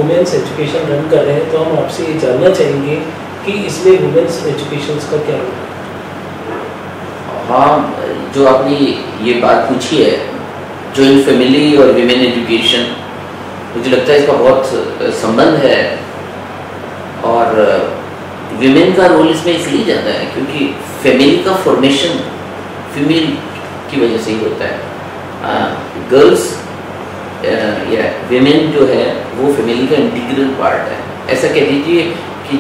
Women's education run कर रहे हैं, तो हम आपसे ये जानना चाहेंगे कि इसमें वुमेन्स एजुकेशन का क्या रोल है? हाँ, जो आपने ये बात पूछी है जॉइंट फैमिली और विमेन एजुकेशन, मुझे लगता है इसका बहुत संबंध है। और विमेन का रोल इसमें इसलिए ज़्यादा है क्योंकि फैमिली का फॉर्मेशन फीमेल की वजह से ही होता है। गर्ल्स या विमेन जो है वो फैमिली का इंटीग्रल पार्ट है। ऐसा कह दीजिए कि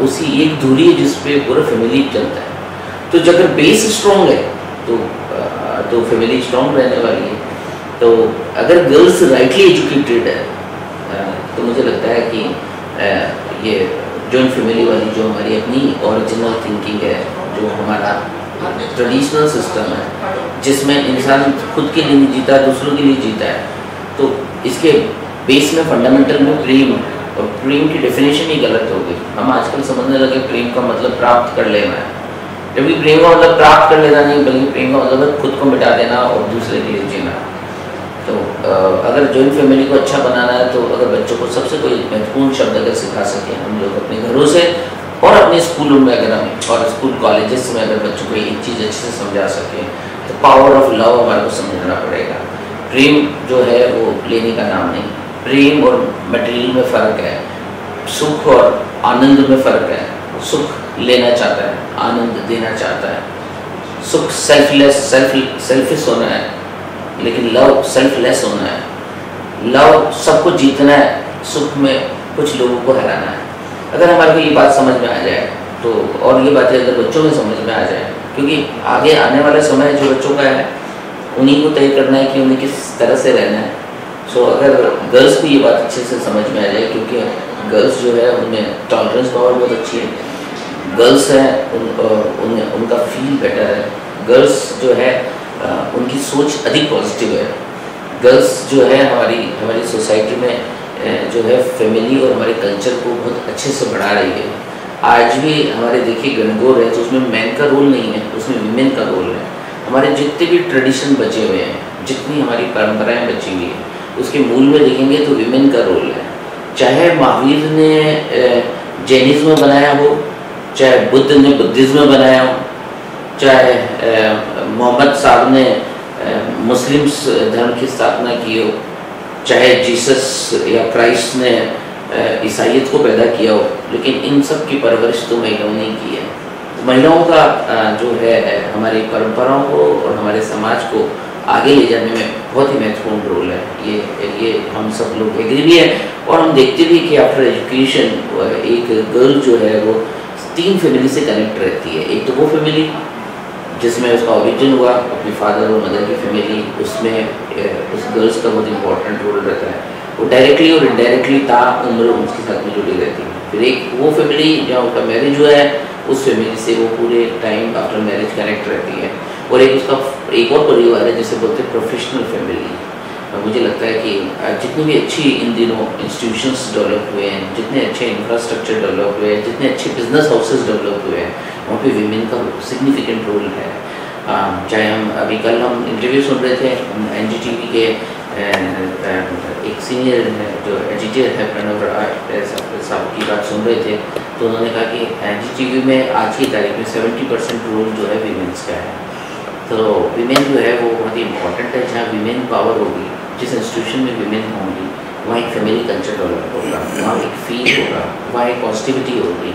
उसी एक धुरी है जिस पे पूरा फैमिली चलता है। तो जब अगर बेस स्ट्रॉन्ग है तो फैमिली स्ट्रॉन्ग रहने वाली है। तो अगर गर्ल्स राइटली एजुकेटेड है तो मुझे लगता है कि ये जॉइंट फैमिली वाली जो हमारी अपनी ओरिजिनल थिंकिंग है, जो हमारा ट्रेडिशनल सिस्टम है जिसमें इंसान खुद के लिए नहीं जीता, दूसरों के लिए जीता है, तो इसके बेस में फंडामेंटल में प्रेम, और प्रेम की डेफिनेशन ही गलत हो गई। हम आजकल समझने लगे प्रेम का मतलब प्राप्त कर लेना है, जबकि प्रेम का मतलब प्राप्त कर लेना नहीं, बल्कि प्रेम का मतलब है खुद को मिटा देना और दूसरे के लिए जीना। तो अगर जॉइंट फैमिली को अच्छा बनाना है तो अगर बच्चों को सबसे कोई महत्वपूर्ण शब्द अगर सिखा सकें हम लोग अपने घरों से और अपने स्कूलों में, अगर हम और स्कूल कॉलेजेस में अगर बच्चों को एक चीज़ अच्छे से समझा सकें तो पावर ऑफ लव हमारे को समझना पड़ेगा। प्रेम जो है वो लेने का नाम नहीं, प्रेम और मटेरियल में फ़र्क है, सुख और आनंद में फ़र्क है। सुख लेना चाहता है, आनंद देना चाहता है। सुख सेल्फलेस सेल्फिश होना है, लेकिन लव सेल्फलेस होना है। लव सबको जीतना है, सुख में कुछ लोगों को हराना है। अगर हमारे को ये बात समझ में आ जाए तो, और ये बातें अगर बच्चों में समझ में आ जाए, क्योंकि आगे आने वाला समय जो बच्चों का है उन्हीं को तय करना है कि उन्हें किस तरह से रहना है। सो अगर गर्ल्स को ये बात अच्छे से समझ में आ जाए, क्योंकि गर्ल्स जो है उनमें टॉलरेंस पावर बहुत अच्छी है, गर्ल्स हैं उनका फील बेटर है, गर्ल्स जो है उनकी सोच अधिक पॉजिटिव है। गर्ल्स जो है हमारी सोसाइटी में जो है फैमिली और हमारे कल्चर को बहुत अच्छे से बढ़ा रही है। आज भी हमारे देखिए गणगौर है तो उसमें मैन का रोल नहीं है, उसमें विमेन का रोल है। हमारे जितने भी ट्रेडिशन बचे हुए हैं, जितनी हमारी परंपराएं बची हुई है, उसके मूल में देखेंगे तो विमेन का रोल है। चाहे महावीर ने जैनिज्म बनाया हो, चाहे बुद्ध ने बुद्धिज्म बनाया हो, चाहे मोहम्मद साहब ने मुस्लिम धर्म की स्थापना की हो, चाहे जीसस या क्राइस्ट ने ईसाइयत को पैदा किया हो, लेकिन इन सब की परवरिश तो महिलाओं ने की है। महिलाओं का जो है हमारी परंपराओं को और हमारे समाज को आगे ले जाने में बहुत ही महत्वपूर्ण रोल है। ये हम सब लोग एग्री भी है, और हम देखते भी कि आफ्टर एजुकेशन एक गर्ल जो है वो 3 फैमिली से कनेक्ट रहती है। एक तो वो फैमिली जिसमें उसका ओरिजिन हुआ, अपने फादर और मदर की फैमिली, उसमें उस गर्ल्स का बहुत इंपॉर्टेंट रोल रहता है। वो डायरेक्टली और इनडायरेक्टली उम्र उसके साथ में जुड़ी रहती है। फिर एक वो फैमिली जहाँ उसका मैरिज हुआ है, उस फैमिली से वो पूरे टाइम आफ्टर मैरिज कनेक्ट रहती है। और एक उसका एक और परिवार है जिसे बोलते हैं प्रोफेशनल फैमिली। मुझे लगता है कि जितनी भी अच्छी इन दिनों इंस्टीट्यूशंस डेवलप हुए हैं, जितने अच्छे इंफ्रास्ट्रक्चर डेवलप हुए हैं, जितने अच्छे बिजनेस हाउसेस डेवलप हुए हैं, वहाँ पे विमेन का सिग्निफिकेंट रोल है। चाहे हम अभी कल हम इंटरव्यू सुन रहे थे NGTV के एक सीनियर जो एडिटर है प्रणव साहब की बात सुन रहे थे, तो उन्होंने कहा कि NGTV में आज की तारीख में 70% रोल जो है विमेंस का है। तो विमेन जो है वो बहुत ही इंपॉर्टेंट है। जहाँ विमेन पावर होगी, जिस इंस्टीट्यूशन में विमेन होंगी, वहाँ एक फैमिली कल्चर डेवलप होगा, वहाँ एक फील होगा, वहाँ एक पॉजिटिविटी होगी,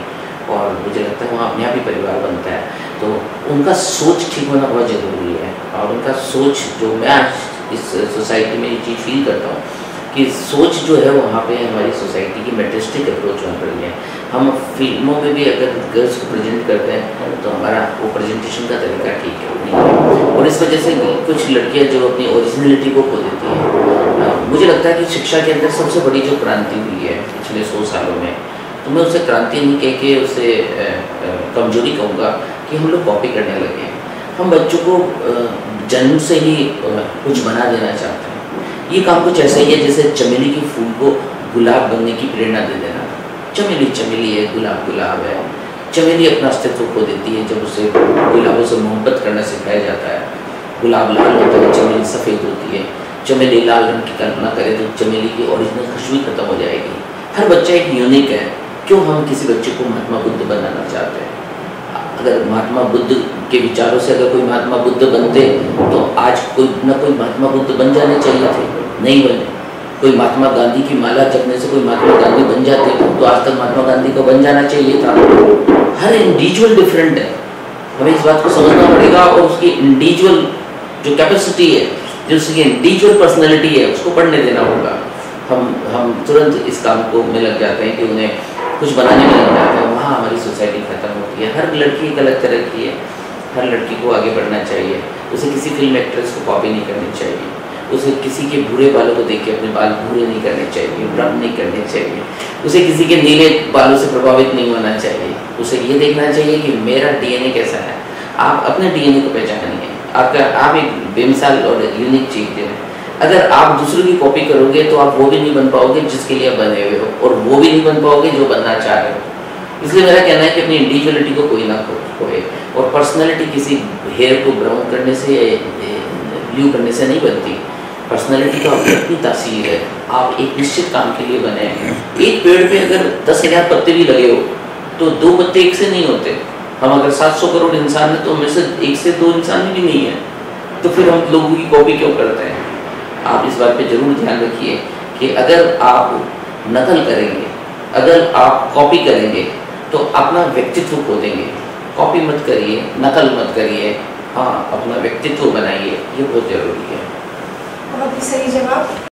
और मुझे लगता है वहाँ अपने आप ही परिवार बनता है। तो उनका सोच ठीक होना बहुत ज़रूरी है, और उनका सोच जो मैं आज इस सोसाइटी में ये चीज़ फील करता हूँ कि सोच जो है वहाँ पे हमारी सोसाइटी की मेट्रिस्टिक अप्रोच हो रही है। हम फिल्मों में भी अगर गर्ल्स को प्रेजेंट करते हैं तो हमारा वो प्रेजेंटेशन का तरीका ठीक नहीं है, और इस वजह से कुछ लड़कियाँ जो अपनी ओरिजिनलिटी को खो देती हैं। मुझे लगता है कि शिक्षा के अंदर सबसे बड़ी जो क्रांति हुई है पिछले 100 सालों में, तो मैं उसे क्रांति नहीं कह के उसे कमजोरी कहूँगा कि हम लोग कॉपी करने लगे हैं। हम बच्चों को जन्म से ही कुछ बना देना चाहते हैं। ये काम कुछ ऐसा ही है जैसे चमेली के फूल को गुलाब बनने की प्रेरणा दे देना। चमेली चमेली है, गुलाब गुलाब है। चमेली अपना अस्तित्व खो देती है जब उसे गुलाबों से मोहब्बत करना सिखाया जाता है। गुलाब लाल होता है, चमेली सफ़ेद होती है। चमेली लाल रंग की कल्पना करें तो चमेली की ओरिजिनल खुशबू खत्म हो जाएगी। हर बच्चा एक यूनिक है। क्यों हम किसी बच्चे को महात्मा बुद्ध बनाना चाहते हैं? अगर महात्मा बुद्ध के विचारों से अगर कोई महात्मा बुद्ध बनते तो आज कोई न कोई महात्मा बुद्ध बन जाने चाहिए थे, नहीं बने। कोई महात्मा गांधी की माला जपने से कोई महात्मा गांधी बन जाते तो आज तक महात्मा गांधी को बन जाना चाहिए था। हर इंडिविजुअल डिफरेंट है, हमें इस बात को समझना पड़ेगा और उसकी इंडिविजुअल जो कैपेसिटी है, जो उसकी इंडिविजुअल पर्सनैलिटी है, उसको पढ़ने देना होगा। हम तुरंत इस काम को में लग जाते हैं कि उन्हें कुछ बनाने में लग जाता है, वहाँ हमारी सोसाइटी खत्म होती है। हर लड़की एक अलग तरह की है, हर लड़की को आगे बढ़ना चाहिए। उसे किसी फिल्म एक्ट्रेस को कॉपी नहीं करनी चाहिए, उसे किसी के भूरे बालों को देख के अपने बाल भूरे नहीं करने चाहिए, ब्राउन नहीं करने चाहिए, उसे किसी के नीले बालों से प्रभावित नहीं होना चाहिए। उसे ये देखना चाहिए कि मेरा डीएनए कैसा है। आप अपने डीएनए को पहचानिए, आप एक बेमिसाल और यूनिक चीज़ हैं। अगर आप दूसरों की कॉपी करोगे तो आप वो भी नहीं बन पाओगे जिसके लिए आप बने हुए हो, और वो भी नहीं बन पाओगे जो बनना चाह रहे हो। इसलिए मेरा कहना है कि अपनी इंडिविजुअलिटी को कोई ना खोए, और पर्सनैलिटी किसी हेयर को ब्राउन करने से ब्लू करने से नहीं बनती। पर्सनैलिटी तो आपकी अपनी तासीर है। आप एक निश्चित काम के लिए बने हैं। एक पेड़ पे अगर 10,000 पत्ते भी लगे हो तो 2 पत्ते एक से नहीं होते। हम अगर 700 करोड़ इंसान हैं तो उनमें से 1 से 2 इंसान भी नहीं है, तो फिर हम लोगों की कॉपी क्यों करते हैं? आप इस बात पे जरूर ध्यान रखिए कि अगर आप नकल करेंगे, अगर आप कॉपी करेंगे तो अपना व्यक्तित्व खो देंगे। कॉपी मत करिए, नकल मत करिए, हाँ अपना व्यक्तित्व बनाइए, ये बहुत जरूरी है। बहुत ही सही जवाब।